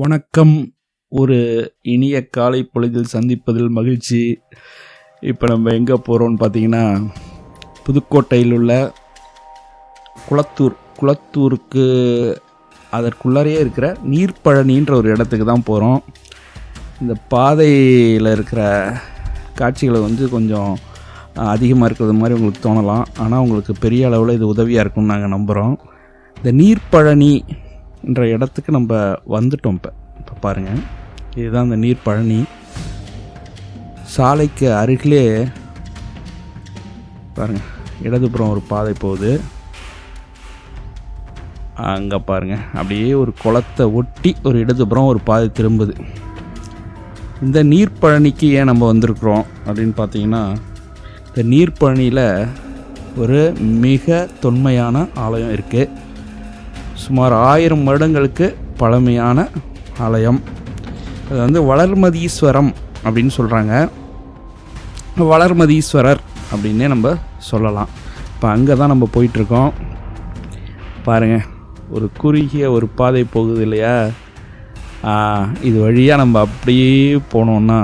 வணக்கம். ஒரு இனிய காலை பொழுதில் சந்திப்பதில் மகிழ்ச்சி. இப்போ நம்ம எங்கே போகிறோம்னு பார்த்தீங்கன்னா, புதுக்கோட்டையில் உள்ள குளத்தூருக்கு அதற்குள்ளாரையே இருக்கிற நீர்ப்பழனின்ற ஒரு இடத்துக்கு தான் போகிறோம். இந்த பாதையில் இருக்கிற காட்சிகளை கொஞ்சம் அதிகமாக இருக்கிறது மாதிரி உங்களுக்கு தோணலாம். ஆனால் உங்களுக்கு பெரிய அளவில் இது உதவியாக இருக்கும்னு நாங்கள் நம்புகிறோம். இந்த நீர்ப்பழனி என்ற இடத்துக்கு நம்ம வந்துட்டோம். இப்போ பாருங்கள், இதுதான் இந்த நீர்ப்பழனி. சாலைக்கு அருகிலே பாருங்கள், இடதுபுறம் ஒரு பாதை போகுது. அங்கே பாருங்கள், அப்படியே ஒரு குளத்தை ஒட்டி ஒரு இடதுபுறம் ஒரு பாதை திரும்புது. இந்த நீர்ப்பழனிக்கு ஏன் நம்ம வந்திருக்கிறோம் அப்படின்னு பார்த்தீங்கன்னா, இந்த நீர்ப்பழனியில் ஒரு மிக தொன்மையான ஆலயம் இருக்குது. சுமார் 1000 வருடங்களுக்கு பழமையான ஆலயம். அது வளர்மதீஸ்வரம் அப்படின்னு சொல்கிறாங்க. வளர்மதீஸ்வரர் அப்படின்னே நம்ம சொல்லலாம். இப்போ அங்கே தான் நம்ம போயிட்டுருக்கோம். பாருங்கள், ஒரு குறுகிய ஒரு பாதை போகுது இல்லையா? இது வழியாக நம்ம அப்படியே போனோம்னா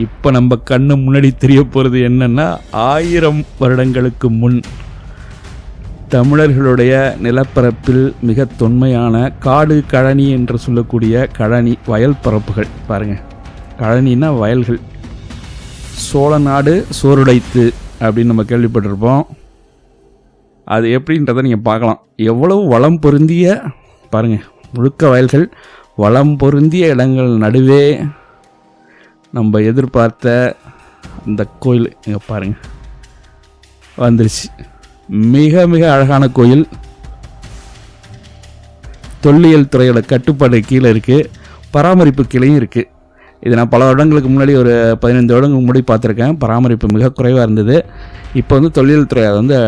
இப்போ நம்ம கண்ணு முன்னாடி தெரிய போகிறது என்னென்னா, 1000 வருடங்களுக்கு முன் தமிழர்களுடைய நிலப்பரப்பில் மிக தொன்மையான காடு கழனி என்று சொல்லக்கூடிய கழனி வயல் பரப்புகள். பாருங்கள், கழனின்னா வயல்கள். சோழ நாடு சோறுடைத்து அப்படின்னு நம்ம கேள்விப்பட்டிருப்போம். அது எப்படின்றத நீங்கள் பார்க்கலாம். எவ்வளவு வளம் பொருந்திய, பாருங்கள், முழுக்க வயல்கள், வளம் பொருந்திய இடங்கள் நடுவே நம்ம எதிர்பார்த்த அந்த கோயில் இங்கே பாருங்கள் வந்துருச்சு. மிக மிக அழகான கோயில். தொல்லியல் துறையோட கட்டுப்பாடு கீழே இருக்குது, பராமரிப்பு கீழேயும் இருக்குது. இது நான் பல வருடங்களுக்கு முன்னாடி, ஒரு 15 வருடங்களுக்கு முன்னாடி பார்த்துருக்கேன். பராமரிப்பு மிக குறைவாக இருந்தது. இப்போ தொல்லியல் துறை அதை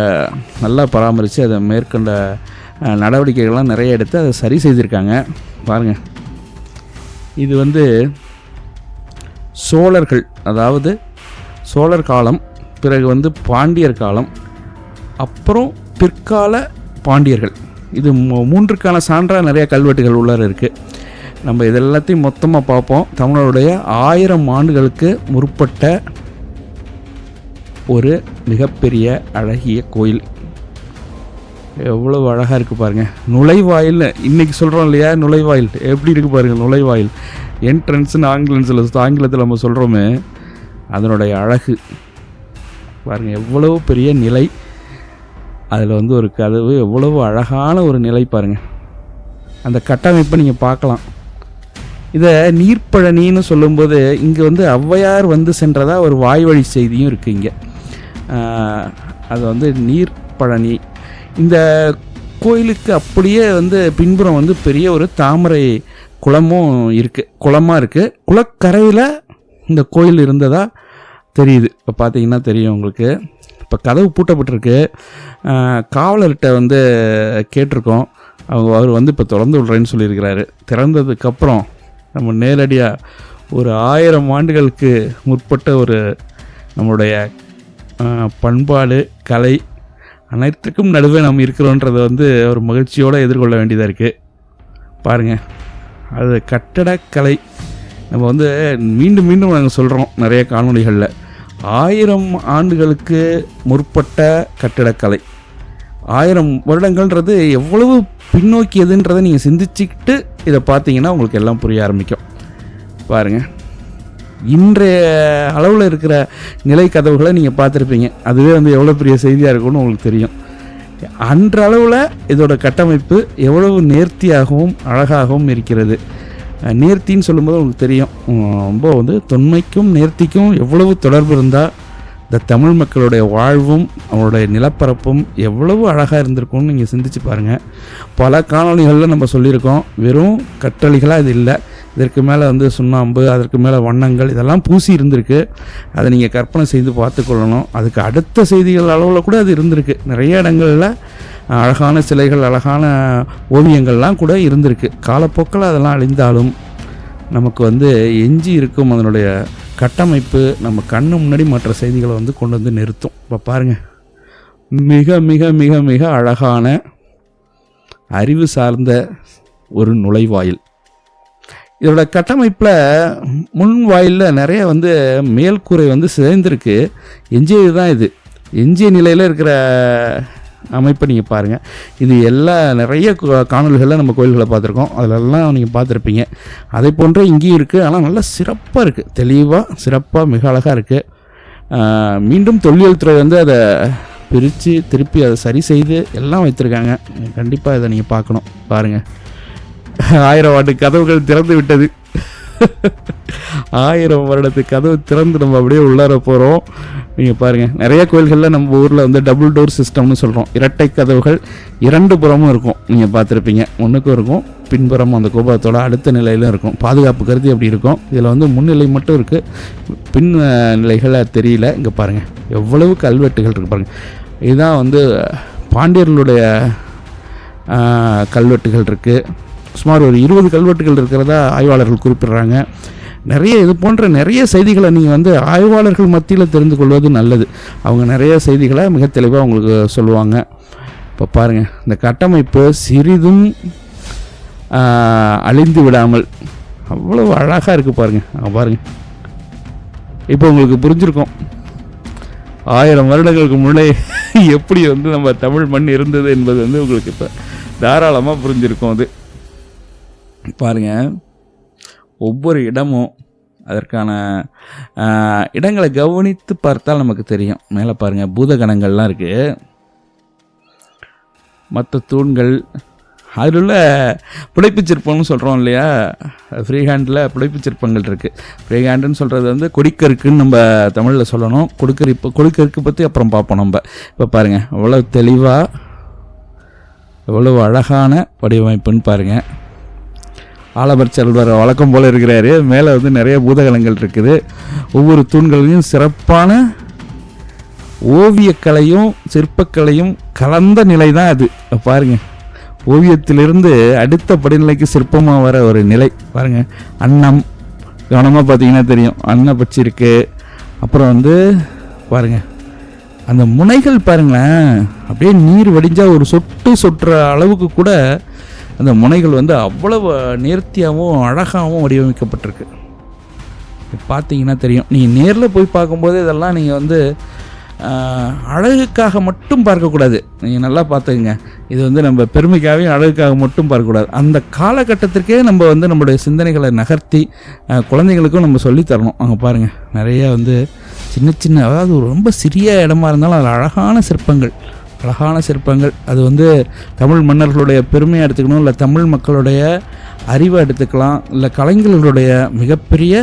நல்லா பராமரித்து அதை மேற்கொண்ட நடவடிக்கைகள்லாம் நிறைய எடுத்து அதை சரி செய்திருக்காங்க. பாருங்கள், இது சோழர்கள், அதாவது சோழர் காலம், பிறகு பாண்டியர் காலம், அப்புறம் பிற்கால பாண்டியர்கள். இது 3க்கான சான்றாக நிறைய கல்வெட்டுகள் உள்ளார இருக்குது. நம்ம இதெல்லாத்தையும் மொத்தமாக பார்ப்போம். தமிழருடைய 1000 ஆண்டுகளுக்கு முற்பட்ட ஒரு மிகப்பெரிய அழகிய கோயில். எவ்வளவு அழகாக இருக்குது பாருங்கள். நுழைவாயில் இன்றைக்கி சொல்கிறோம் இல்லையா, நுழைவாயில் எப்படி இருக்குது பாருங்கள். நுழைவாயில், என்ட்ரன்ஸ்னு ஆங்கிலத்தில் நம்ம சொல்கிறோமே, அதனுடைய அழகு பாருங்கள். எவ்வளவு பெரிய நிலை, அதில் ஒரு கதவு, எவ்வளவு அழகான ஒரு நிலை பாருங்கள். அந்த கட்டமைப்பை நீங்கள் பார்க்கலாம். இதை நீர்ப்பழனின்னு சொல்லும்போது இங்கே ஔவையார் சென்றதாக ஒரு வாய்வழி செய்தியும் இருக்குது இங்கே. அது நீர்ப்பழனி. இந்த கோயிலுக்கு அப்படியே பின்புறம் பெரிய ஒரு தாமரை குளமும் இருக்குது, குளமாக இருக்குது. குளக்கரையில் இந்த கோயில் இருந்ததாக தெரியுது. இப்போ பார்த்தீங்கன்னா தெரியும் உங்களுக்கு. இப்போ கதவு பூட்டப்பட்டிருக்கு. காவலர்கிட்ட கேட்டிருக்கோம். அவர் இப்போ திறந்து விட்றேன்னு சொல்லியிருக்கிறாரு. திறந்ததுக்கப்புறம் நம்ம நேரடியாக ஒரு 1000 ஆண்டுகளுக்கு முற்பட்ட ஒரு நம்மளுடைய பண்பாடு, கலை அனைத்துக்கும் நடுவே நம்ம இருக்கிறோன்றதை ஒரு மகிழ்ச்சியோடு எதிர்கொள்ள வேண்டியதாக இருக்குது. பாருங்கள், அது கட்டடக்கலை. நம்ம மீண்டும் மீண்டும் நாங்கள் சொல்கிறோம் நிறைய காணொளிகளில், 1000 ஆண்டுகளுக்கு முற்பட்ட கட்டிடக்கலை. 1000 வருடங்கள்ன்றது எவ்வளவு பின்னோக்கியதுன்றதை நீங்கள் சிந்திச்சுக்கிட்டு இதை பார்த்தீங்கன்னா உங்களுக்கு எல்லாம் புரிய ஆரம்பிக்கும். பாருங்கள், இன்றைய அளவில் இருக்கிற நிலை கதவுகளை நீங்கள் பார்த்துருப்பீங்க. அதுவே எவ்வளோ பெரிய செய்தியாக இருக்கும்னு உங்களுக்கு தெரியும். அன்ற அளவில் இதோட கட்டமைப்பு எவ்வளவு நேர்த்தியாகவும் அழகாகவும் இருக்கிறது. நேர்த்தின்னு சொல்லும்போது உங்களுக்கு தெரியும், ரொம்ப தொன்மைக்கும் நேர்த்திக்கும் எவ்வளவு தொடர்பு இருந்தால் இந்த தமிழ் மக்களுடைய வாழ்வும் அவங்களுடைய நிலப்பரப்பும் எவ்வளவு அழகாக இருந்திருக்கும்னு நீங்கள் சிந்திச்சு பாருங்கள். பல காணொளிகளில் நம்ம சொல்லியிருக்கோம், வெறும் கற்றளிகளாக இது இல்லை. இதற்கு மேலே சுண்ணாம்பு, அதற்கு மேலே வண்ணங்கள், இதெல்லாம் பூசி இருந்திருக்கு. அதை நீங்கள் கற்பனை செய்து பார்த்துக்கொள்ளணும். அதுக்கு அடுத்த செய்திகள் அளவில் கூட அது இருந்திருக்கு. நிறைய இடங்களில் அழகான சிலைகள், அழகான ஓவியங்கள்லாம் கூட இருந்திருக்கு. காலப்போக்கில் அதெல்லாம் அழிந்தாலும் நமக்கு எஞ்சி இருக்கும் அதனுடைய கட்டமைப்பு நம்ம கண்ணு முன்னாடி மற்ற செய்திகளை கொண்டு நிறுத்தும். இப்போ பாருங்கள், மிக மிக மிக மிக அழகான அறிவு சார்ந்த ஒரு நுழைவாயில். இதோட கட்டமைப்பில் முன் வாயிலில் நிறைய வந்து மேல்கூரை வந்து சிதைந்திருக்கு. எஞ்சியது தான் இது. எஞ்சிய நிலையில் இருக்கிற அமைப்பை நீங்கள் பாருங்கள். இது நிறைய காணொலிகளில் நம்ம கோயில்களை பார்த்துருக்கோம். அதிலெல்லாம் நீங்கள் பார்த்துருப்பீங்க. அதை போன்றே இங்கேயும் இருக்குது. ஆனால் நல்லா சிறப்பாக இருக்குது, தெளிவாக சிறப்பாக மிக அழகாக இருக்குது. மீண்டும் தொல்லியல் துறை வந்து அதை பிரித்து திருப்பி அதை சரி செய்து எல்லாம் வைத்திருக்காங்க. கண்டிப்பாக இதை நீங்கள் பார்க்கணும். பாருங்கள், 1000 ஆண்டு கதவுகள் திறந்து விட்டது. 1000 வருடத்து கதவு திறந்து நம்ம அப்படியே உள்ளார போகிறோம். நீங்கள் பாருங்கள், நிறைய கோயில்களில் நம்ம ஊரில் வந்து டபுள் டோர் சிஸ்டம்னு சொல்கிறோம். இரட்டை கதவுகள் 2 புறமும் இருக்கும். நீங்கள் பார்த்துருப்பீங்க. ஒன்றுக்கும் இருக்கும், பின்புறம் அந்த கோபுரத்தோட அடுத்த நிலையிலும் இருக்கும். பாதுகாப்பு கருதி அப்படி இருக்கும். இதில் வந்து முன்னிலை மட்டும் இருக்குது, பின் நிலைகளை தெரியல. இங்கே பாருங்கள், எவ்வளவு கல்வெட்டுகள் இருக்குது பாருங்கள். இதுதான் வந்து பாண்டியர்களுடைய கல்வெட்டுகள் இருக்குது. சுமார் ஒரு 20 கல்வெட்டுகள் இருக்கிறதா ஆய்வாளர்கள் குறிப்பிடுறாங்க. நிறைய இது போன்ற நிறைய செய்திகளை நீங்கள் வந்து ஆய்வாளர்கள் மத்தியில் தெரிந்து கொள்வது நல்லது. அவங்க நிறைய செய்திகளை மிக தெளிவாக உங்களுக்கு சொல்லுவாங்க. இப்போ பாருங்கள், இந்த கட்டமைப்பு சிறிதும் அழிந்து விடாமல் அவ்வளவு அழகாக இருக்குது பாருங்கள். பாருங்கள், இப்போ உங்களுக்கு புரிஞ்சிருக்கும் 1000 வருடங்களுக்கு முன்னே எப்படி வந்து நம்ம தமிழ் மண் இருந்தது என்பது வந்து உங்களுக்கு இப்போ தாராளமாக புரிஞ்சிருக்கும். அது பாருங்கள், ஒவ்வொரு இடமும் அதற்கான இடங்களை கவனித்து பார்த்தால் நமக்கு தெரியும். மேலே பாருங்கள், பூதகணங்கள்லாம் இருக்குது, மற்ற தூண்கள், அதில் உள்ள புடைப்புச் சிற்பம்னு சொல்கிறோம் இல்லையா, ஃப்ரீ ஹேண்டில் புடைப்புச் சிற்பங்கள் இருக்குது. ஃப்ரீ ஹேண்டுன்னு சொல்கிறது வந்து கொடிக்கருக்குன்னு நம்ம தமிழில் சொல்லணும். கொடிக்கருக்கு பற்றி அப்புறம் பார்ப்போம் நம்ம. இப்போ பாருங்கள், எவ்வளோ தெளிவாக எவ்வளோ அழகான வடிவமைப்புன்னு பாருங்கள். ஆலமர் செல்வர் வழக்கம் போல் இருக்கிறாரு. மேலே வந்து நிறைய பூதகலங்கள் இருக்குது. ஒவ்வொரு தூண்களையும் சிறப்பான ஓவியக்கலையும் சிற்பக்கலையும் கலந்த நிலை தான் அது. பாருங்கள், ஓவியத்திலிருந்து அடுத்த படிநிலைக்கு சிற்பமாக வர ஒரு நிலை பாருங்கள். அன்னம் கவனமாக பார்த்தீங்கன்னா தெரியும், அன்னப்பச்சி இருக்குது. அப்புறம் வந்து பாருங்கள், அந்த முனைகள் பாருங்களேன், அப்படியே நீர் வடிஞ்சால் ஒரு சொட்டுற அளவுக்கு கூட அந்த முனைகள் வந்து அவ்வளவு நேர்த்தியாகவும் அழகாகவும் வடிவமைக்கப்பட்டிருக்கு. பார்த்தீங்கன்னா தெரியும். நீங்கள் நேரில் போய் பார்க்கும்போது இதெல்லாம் நீங்கள் வந்து அழகுக்காக மட்டும் பார்க்கக்கூடாது. நீங்கள் நல்லா பார்த்துக்குங்க, இது வந்து நம்ம பெருமைக்காகவே அழகுக்காக மட்டும் பார்க்கக்கூடாது. அந்த காலகட்டத்திற்கே நம்ம வந்து நம்மளுடைய சிந்தனைகளை நகர்த்தி குழந்தைங்களுக்கும் நம்ம சொல்லித்தரணும். அங்கே பாருங்கள், நிறைய வந்து சின்ன அதாவது ரொம்ப சிறிய இடமா இருந்தாலும் அதில் அழகான சிற்பங்கள். அது வந்து தமிழ் மன்னர்களுடைய பெருமையை எடுத்துக்கணும், இல்லை தமிழ் மக்களுடைய அறிவை எடுத்துக்கலாம், இல்லை கலைஞர்களுடைய மிகப்பெரிய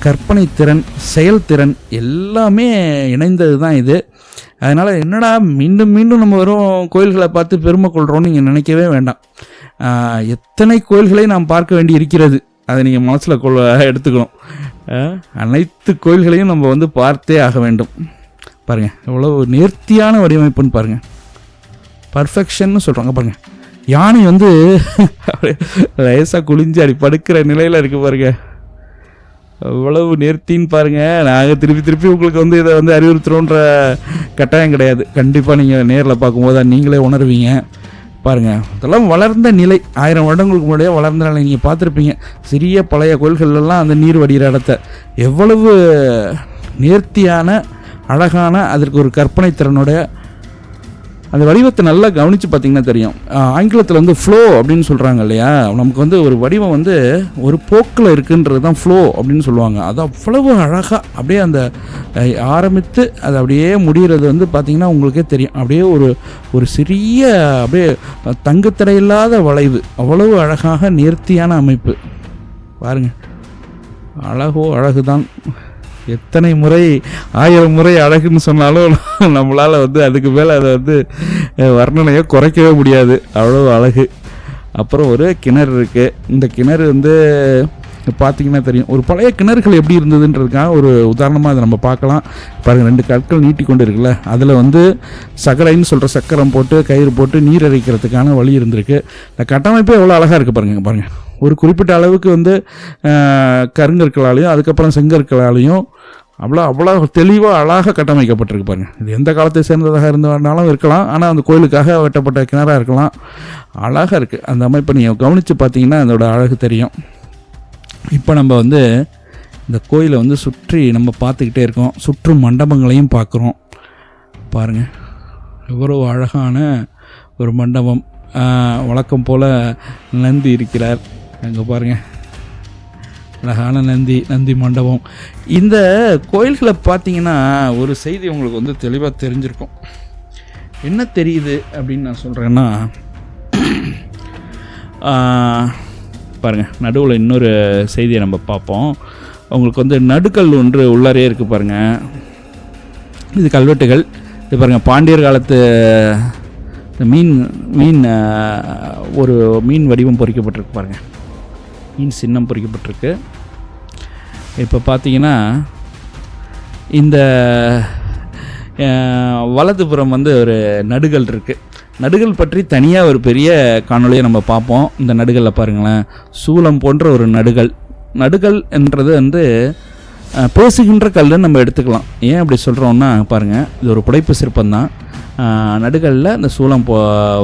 கற்பனை திறன், செயல்திறன் எல்லாமே இணைந்தது தான் இது. அதனால் என்னடா மீண்டும் நம்ம வெறும் கோயில்களை பார்த்து பெருமை கொள்கிறோன்னு நீங்கள் நினைக்கவே வேண்டாம். எத்தனை கோயில்களை நாம் பார்க்க வேண்டி இருக்கிறது, அதை நீங்கள் மனசில் எடுத்துக்கணும். அனைத்து கோயில்களையும் நம்ம வந்து பார்த்தே ஆக வேண்டும். பாருங்கள், எவ்வளோ நேர்த்தியான வடிவமைப்புன்னு பாருங்கள். பர்ஃபெக்ஷன்னு சொல்கிறாங்க பாருங்கள். யானை வந்து லேசாக குளிஞ்சு அப்படி படுக்கிற நிலையில் இருக்குது பாருங்கள். அவ்வளவு நேர்த்தின்னு பாருங்கள். நாங்கள் திருப்பி உங்களுக்கு வந்து இதை வந்து அறிவுறுத்துறோன்ற கட்டாயம் கிடையாது. கண்டிப்பாக நீங்கள் நேரில் பார்க்கும்போது நீங்களே உணர்வீங்க. பாருங்கள், இதெல்லாம் வளர்ந்த நிலை, 1000 வருடங்களுக்கு முன்னாடியே வளர்ந்த நிலை. நீங்கள் பார்த்துருப்பீங்க சிறிய பழைய கோயில்கள்லாம் அந்த நீர் வடிகிற இடத்த எவ்வளவு நேர்த்தியான அழகான, அதற்கு ஒரு கற்பனை திறனுடைய அந்த வடிவத்தை நல்லா கவனித்து பார்த்தீங்கன்னா தெரியும். ஆங்கிலத்தில் வந்து ஃப்ளோ அப்படின்னு சொல்கிறாங்க இல்லையா, நமக்கு வந்து ஒரு வடிவம் வந்து ஒரு போக்கில் இருக்குன்றது தான் ஃப்ளோ அப்படின்னு சொல்லுவாங்க. அது அவ்வளவு அழகாக அப்படியே அந்த ஆரம்பித்து அது அப்படியே முடிகிறது வந்து பார்த்திங்கன்னா உங்களுக்கே தெரியும். அப்படியே ஒரு சிறிய அப்படியே தங்குத்தடையில்லாத வளைவு, அவ்வளவு அழகாக நேர்த்தியான அமைப்பு பாருங்கள். அழகு தான். எத்தனை முறை 1000 முறை அழகுன்னு சொன்னாலும் நம்மளால் வந்து அதுக்கு மேலே அதை வந்து வர்ணனையை குறைக்கவே முடியாது, அவ்வளோ அழகு. அப்புறம் ஒரு கிணறு இருக்குது. இந்த கிணறு வந்து பார்த்திங்கன்னா தெரியும், ஒரு பழைய கிணறுகள் எப்படி இருந்ததுன்றதுக்காக ஒரு உதாரணமாக அதை நம்ம பார்க்கலாம். பாருங்கள், 2 கற்கள் நீட்டி கொண்டு இருக்குல்ல, அதில் வந்து சகலைன்னு சொல்கிற சக்கரம் போட்டு கயிறு போட்டு நீர் அரைக்கிறதுக்கான வழி இருந்திருக்கு. இந்த கட்டமைப்பே எவ்வளோ அழகாக இருக்குது பாருங்கள். ஒரு குறிப்பிட்ட அளவுக்கு வந்து கருங்கற்களாலையும் அதுக்கப்புறம் செங்கற்களாலையும் அவ்வளோ தெளிவாக அழகாக கட்டமைக்கப்பட்டிருக்கு பாருங்கள். இது எந்த காலத்தை சேர்ந்ததாக இருந்தாலும் இருக்கலாம், ஆனால் அந்த கோயிலுக்காக வெட்டப்பட்ட கிணறாக இருக்கலாம். அழகாக இருக்குது அந்த அமைப்பை. நீங்கள் கவனித்து பார்த்தீங்கன்னா அதோட அழகு தெரியும். இப்போ நம்ம வந்து இந்த கோயிலை வந்து சுற்றி நம்ம பார்த்துக்கிட்டே இருக்கோம். சுற்றும் மண்டபங்களையும் பார்க்குறோம். பாருங்கள், எவ்வளோ அழகான ஒரு மண்டபம். வழக்கம் போல் நந்தி இருக்கிறார். அங்கே பாருங்கள், அழகான நந்தி மண்டபம். இந்த கோயில்களை பார்த்தீங்கன்னா ஒரு செய்தி உங்களுக்கு வந்து தெளிவாக தெரிஞ்சிருக்கும். என்ன தெரியுது அப்படின்னு நான் சொல்கிறேன்னா, பாருங்கள், நடுவில் இன்னொரு செய்தியை நம்ம பார்ப்போம். உங்களுக்கு வந்து நடுக்கல் ஒன்று உள்ளாரே இருக்குது பாருங்கள். இது கல்வெட்டுகள். இது பாருங்கள், பாண்டியர் காலத்து மீன் ஒரு மீன் வடிவம் பொறிக்கப்பட்டிருக்கு பாருங்கள். மீன் சின்னம் பொறிக்கப்பட்டிருக்கு. இப்போ பார்த்தீங்கன்னா இந்த வலதுபுறம் வந்து ஒரு நடுகள் இருக்குது. நடுகள் பற்றி தனியாக ஒரு பெரிய காணொலியை நம்ம பார்ப்போம். இந்த நடுகளில் பாருங்களேன், சூலம் போன்ற ஒரு நடுகள் என்றது வந்து பேசுகின்ற கல்லுன்னு நம்ம எடுத்துக்கலாம். ஏன் அப்படி சொல்கிறோன்னா பாருங்கள், இது ஒரு புடைப்பு சிற்பந்தான். நடுகளில் இந்த சூலம்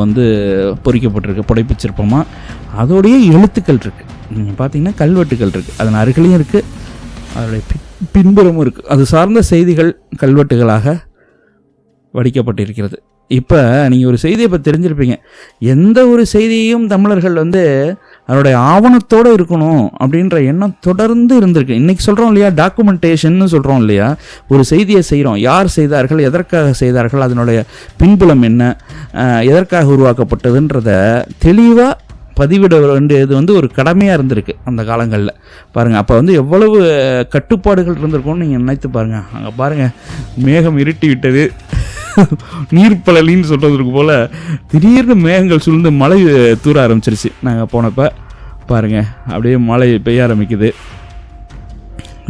வந்து பொறிக்கப்பட்டிருக்கு புடைப்பு சிற்பமாக. அதோடைய எழுத்துக்கள் இருக்குது. நீங்கள் பார்த்தீங்கன்னா கல்வெட்டுகள் இருக்குது, அதன் அருகிலையும் இருக்குது, அதோடைய பின்புறமும் இருக்குது. அது சார்ந்த செய்திகள் கல்வெட்டுகளாக வடிக்கப்பட்டிருக்கிறது. இப்போ நீங்கள் ஒரு செய்தியை இப்போ தெரிஞ்சிருப்பீங்க. எந்த ஒரு செய்தியையும் தமிழர்கள் வந்து அதனுடைய ஆவணத்தோடு இருக்கணும் அப்படின்ற எண்ணம் தொடர்ந்து இருந்திருக்கு. இன்றைக்கி சொல்கிறோம் இல்லையா, டாக்குமெண்டேஷன்னு சொல்கிறோம் இல்லையா, ஒரு செய்தியை செய்கிறோம், யார் செய்தார்கள், எதற்காக செய்தார்கள், அதனுடைய பின்புலம் என்ன, எதற்காக உருவாக்கப்பட்டதுன்றத தெளிவாக பதிவிட வேண்டியது வந்து ஒரு கடமையாக இருந்திருக்கு அந்த காலங்களில். பாருங்கள், அப்போ வந்து எவ்வளவு கட்டுப்பாடுகள் இருந்திருக்கும்னு நீங்கள் நினைத்து பாருங்கள். அங்கே பாருங்கள், மேகம் இருட்டி விட்டது, நீர்ப்பழலின்னு சொல்கிறதுக்கு போல் திடீர்னு மேகங்கள் சூழ்ந்து மழை தூர ஆரம்பிச்சிருச்சு. நாங்கள் போனப்போ பாருங்கள், அப்படியே மழை பெய்ய ஆரம்பிக்குது.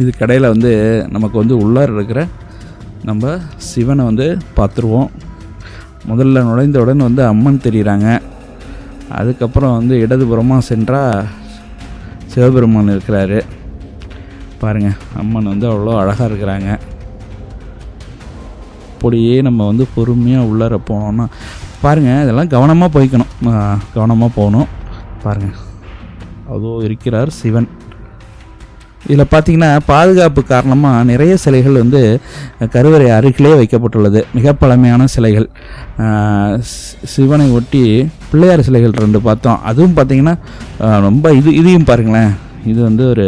இது கடையில் வந்து நமக்கு வந்து உள்ளார இருக்கிற நம்ம சிவனை வந்து பார்த்துருவோம். முதல்ல நுழைந்தவுடன் வந்து அம்மன் தெரிகிறாங்க. அதுக்கப்புறம் வந்து இடதுபுறமாக சென்றால் சிவபெருமான் இருக்கிறாரு. பாருங்கள், அம்மன் வந்து அவ்வளோ அழகாக இருக்கிறாங்க. அப்படியே நம்ம வந்து பொறுமையாக உள்ளார போனோம்னா பாருங்கள், இதெல்லாம் கவனமாக போகணும். பாருங்கள், அதோ இருக்கிறார் சிவன். இதில் பார்த்திங்கன்னா பாதுகாப்பு காரணமாக நிறைய சிலைகள் வந்து கருவறை அருகிலே வைக்கப்பட்டுள்ளது. மிக பழமையான சிலைகள். சிவனை ஒட்டி பிள்ளையார் சிலைகள் 2 பார்த்தோம். அதுவும் பார்த்திங்கன்னா ரொம்ப இதையும் பாருங்களேன், இது வந்து ஒரு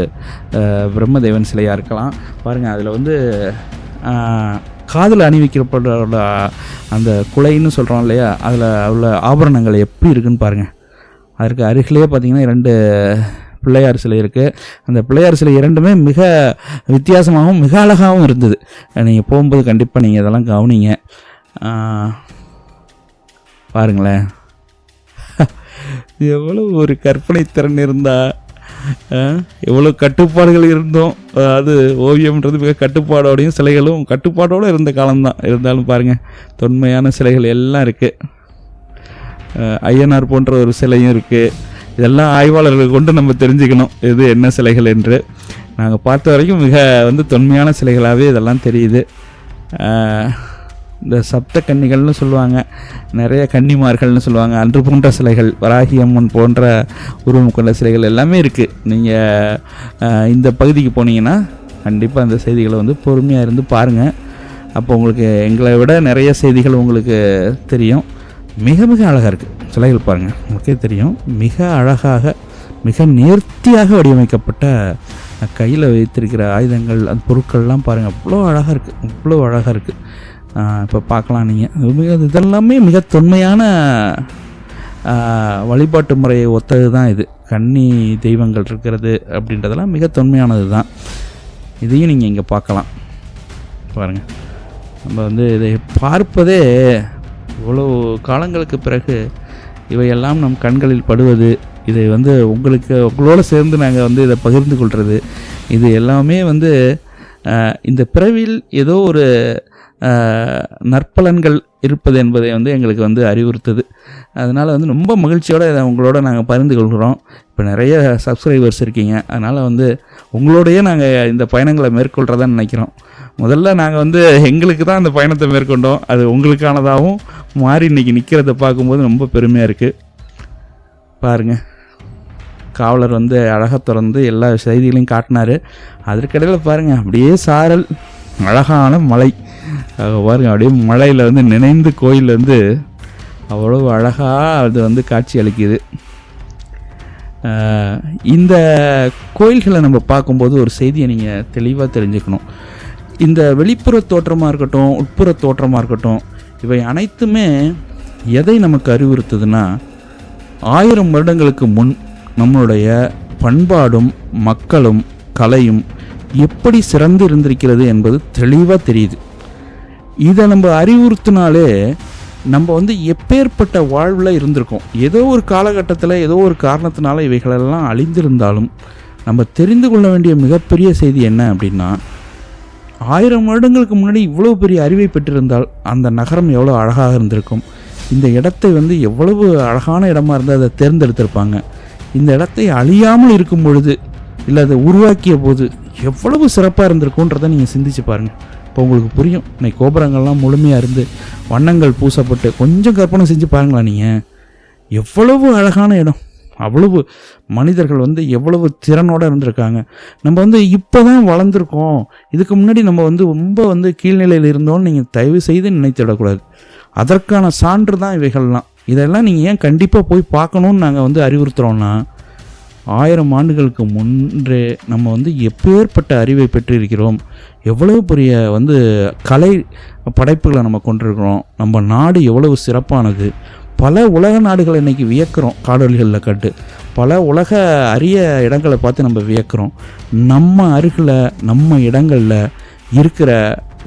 பிரம்மதேவன் சிலையாக இருக்கலாம். பாருங்கள், அதில் வந்து காதில் அணிவிக்கப்படுற அந்த குலைன்னு சொல்கிறோம் இல்லையா, அதில் உள்ள ஆபரணங்கள் எப்படி இருக்குன்னு பாருங்கள். அதற்கு அருகிலேயே பார்த்திங்கன்னா 2 பிள்ளையார் சிலை இருக்குது. அந்த பிள்ளையார் சிலை 2மே மிக வித்தியாசமாகவும் மிக அழகாகவும் இருந்தது. நீங்கள் போகும்போது கண்டிப்பாக நீங்கள் இதெல்லாம் கவனிங்க. பாருங்களேன், எவ்வளோ ஒரு கற்பனை திறன் இருந்தால் எவ்வளோ கட்டுப்பாடுகள் இருந்தோம். அது ஓவியம்ன்றது மிக கட்டுப்பாடோடையும் சிலைகளும் கட்டுப்பாடோடு இருந்த காலம்தான். இருந்தாலும் பாருங்கள், தொன்மையான சிலைகள் எல்லாம் இருக்குது. ஐயனார் போன்ற ஒரு சிலையும் இருக்குது. இதெல்லாம் ஆய்வாளர்கள் கொண்டு நம்ம தெரிஞ்சுக்கணும் இது என்ன சிலைகள் என்று. நாங்கள் பார்த்த வரைக்கும் மிக வந்து தொன்மையான சிலைகளாகவே இதெல்லாம் தெரியுது. இந்த சப்த கன்னிகள்னு சொல்லுவாங்க, நிறைய கன்னிமார்கள்னு சொல்லுவாங்க, அன்று போன்ற சிலைகள், வராகி அம்மன் போன்ற உருவம் கொண்ட சிலைகள் எல்லாமே இருக்குது. நீங்கள் இந்த பகுதிக்கு போனீங்கன்னா கண்டிப்பாக அந்த செய்திகளை வந்து பொறுமையாக இருந்து பாருங்கள். அப்போ உங்களுக்கு எங்களை விட நிறைய செய்திகள் உங்களுக்கு தெரியும். மிக மிக அழகாக இருக்குது சிலைகள். பாருங்கள், உங்களுக்கே தெரியும், மிக அழகாக மிக நேர்த்தியாக வடிவமைக்கப்பட்ட கையில் வைத்திருக்கிற ஆயுதங்கள், அந்த பொருட்கள்லாம் பாருங்கள், அவ்வளோ அழகாக இருக்குது. இப்போ பார்க்கலாம் நீங்கள். இதெல்லாமே மிக தொன்மையான வழிபாட்டு முறையை ஒத்தது தான் இது. கன்னி தெய்வங்கள் இருக்கிறது அப்படின்றதெல்லாம் மிக தொன்மையானது தான். இதையும் நீங்கள் இங்கே பார்க்கலாம். பாருங்கள், நம்ம வந்து இதை பார்ப்பதே இவ்வளோ காலங்களுக்கு பிறகு இவையெல்லாம் நம் கண்களில் படுவது, இதை வந்து உங்களோட சேர்ந்து நாங்கள் வந்து இதை பகிர்ந்து கொள்வது, இது எல்லாமே வந்து இந்த பிறவியில் ஏதோ ஒரு நற்பலன்கள் இருப்பது என்பதை வந்து எங்களுக்கு வந்து அறிவுறுத்துது. அதனால் வந்து ரொம்ப மகிழ்ச்சியோடு இதை உங்களோட நாங்கள் பகிர்ந்து கொள்கிறோம். இப்போ நிறைய சப்ஸ்கிரைபர்ஸ் இருக்கீங்க, அதனால் வந்து உங்களோடையே நாங்கள் இந்த பயணங்களை மேற்கொள்கிறதான்னு நினைக்கிறோம். முதல்ல நாங்கள் வந்து எங்களுக்கு தான் அந்த பயணத்தை மேற்கொண்டோம், அது உங்களுக்கானதாகவும் மாறி இன்றைக்கி நிற்கிறத பார்க்கும்போது ரொம்ப பெருமையாக இருக்குது. பாருங்கள், காவலர் வந்து அழகாக திறந்து எல்லா செய்திகளையும் காட்டினார். அதற்கிடையில் பாருங்கள் அப்படியே சாரல், அழகான மலை பாருங்கள், அப்படியே மலையில் வந்து நினைந்து கோயில் வந்து அவ்வளோ அழகாக அது வந்து காட்சி அளிக்குது. இந்த கோயில்களை நம்ம பார்க்கும்போது ஒரு செய்தியை நீங்கள் தெளிவாக தெரிஞ்சுக்கணும். இந்த வெளிப்புற தோற்றமாக இருக்கட்டும், உட்புற தோற்றமாக இருக்கட்டும், இவை அனைத்துமே எதை நமக்கு அறிவுறுத்துதுன்னா, 1000 வருடங்களுக்கு முன் நம்மளுடைய பண்பாடும் மக்களும் கலையும் எப்படி சிறந்து இருந்திருக்கிறது என்பது தெளிவாக தெரியுது. இதை நம்ம அறிவுறுத்தினாலே நம்ம வந்து எப்பேற்பட்ட வாழ்வில் இருந்திருக்கோம். ஏதோ ஒரு காலகட்டத்தில் ஏதோ ஒரு காரணத்தினால இவைகளெல்லாம் அழிந்திருந்தாலும் நம்ம தெரிந்து கொள்ள வேண்டிய மிகப்பெரிய செய்தி என்ன அப்படின்னா, 1000 வருடங்களுக்கு முன்னாடி இவ்வளோ பெரிய அறிவை பெற்றிருந்தால் அந்த நகரம் எவ்வளோ அழகாக இருந்திருக்கும். இந்த இடத்தை வந்து எவ்வளவு அழகான இடமா இருந்தால் அதை தேர்ந்தெடுத்திருப்பாங்க. இந்த இடத்தை அழியாமல் இருக்கும் பொழுது இல்லை அதை உருவாக்கிய போது எவ்வளவு சிறப்பாக இருந்திருக்குன்றதை நீங்கள் சிந்திச்சு பாருங்கள். இப்போ உங்களுக்கு புரியும். இன்னைக்கு கோபுரங்கள்லாம் முழுமையாக இருந்து வண்ணங்கள் பூசப்பட்டு கொஞ்சம் கற்பனை செஞ்சு பாருங்களா நீங்கள், எவ்வளவு அழகான இடம், அவ்வளவு மனிதர்கள் வந்து எவ்வளவு திறனோடு இருந்திருக்காங்க. நம்ம வந்து இப்போ தான் வளர்ந்துருக்கோம், இதுக்கு முன்னாடி நம்ம வந்து ரொம்ப வந்து கீழ்நிலையில் இருந்தோம்னு நீங்கள் தயவு செய்து நினைத்து விடக்கூடாது. அதற்கான சான்று தான் இவைகள்லாம். இதெல்லாம் நீங்கள் ஏன் கண்டிப்பாக போய் பார்க்கணுன்னு நாங்கள் வந்து அறிவுறுத்துகிறோன்னா, 1000 ஆண்டுகளுக்கு முன்றே நம்ம வந்து எப்பேற்பட்ட அறிவை பெற்றிருக்கிறோம், எவ்வளவு பெரிய வந்து கலை படைப்புகளை நம்ம கொண்டிருக்கிறோம், நம்ம நாடு எவ்வளவு சிறப்பானது. பல உலக நாடுகளை இன்றைக்கி வியக்கிறோம், காணொளிகளில் கட்டு பல உலக அரிய இடங்களை பார்த்து நம்ம வியக்கிறோம். நம்ம அருகில் நம்ம இடங்களில் இருக்கிற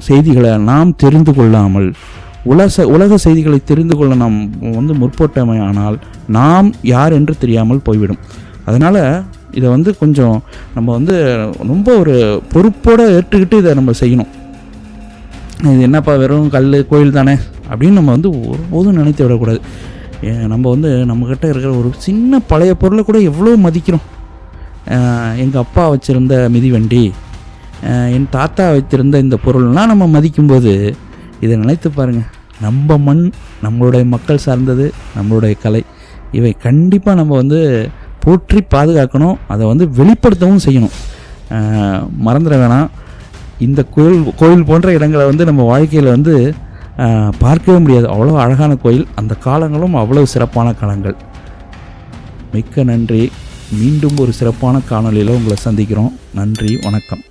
செய்திகளை நாம் தெரிந்து கொள்ளாமல் உலக செய்திகளை தெரிந்து கொள்ள நாம் வந்து முற்பட்டமையானால் நாம் யார் என்று தெரியாமல் போய்விடும். அதனால் இதை வந்து கொஞ்சம் நம்ம வந்து ரொம்ப ஒரு பொறுப்போடு ஏற்றுக்கிட்டு இதை நம்ம செய்யணும். இது என்னப்பா வெறும் கல் கோயில் தானே அப்படின்னு நம்ம வந்து ஒருபோதும் நினைத்து விடக்கூடாது. நம்ம வந்து நம்மக்கிட்ட இருக்கிற ஒரு சின்ன பழைய பொருளை கூட எவ்வளோ மதிக்கிறோம். எங்கள் அப்பா வச்சுருந்த மிதிவண்டி, என் தாத்தா வைத்திருந்த இந்த பொருள்லாம் நம்ம மதிக்கும்போது இதை நினைத்து பாருங்கள். நம்ம மண், நம்மளுடைய மக்கள் சார்ந்தது, நம்மளுடைய கலை, இவை கண்டிப்பாக நம்ம வந்து போற்றி பாதுகாக்கணும். அதை வந்து வெளிப்படுத்தவும் செய்யணும். மறந்துட வேணாம். இந்த கோயில் போன்ற இடங்களை வந்து நம்ம வாழ்க்கையில் வந்து பார்க்கவே முடியாது. அவ்வளோ அழகான கோயில், அந்த காலங்களும் அவ்வளோ சிறப்பான காலங்கள். மிக்க நன்றி. மீண்டும் ஒரு சிறப்பான காணொளியில் உங்களை சந்திக்கிறோம். நன்றி, வணக்கம்.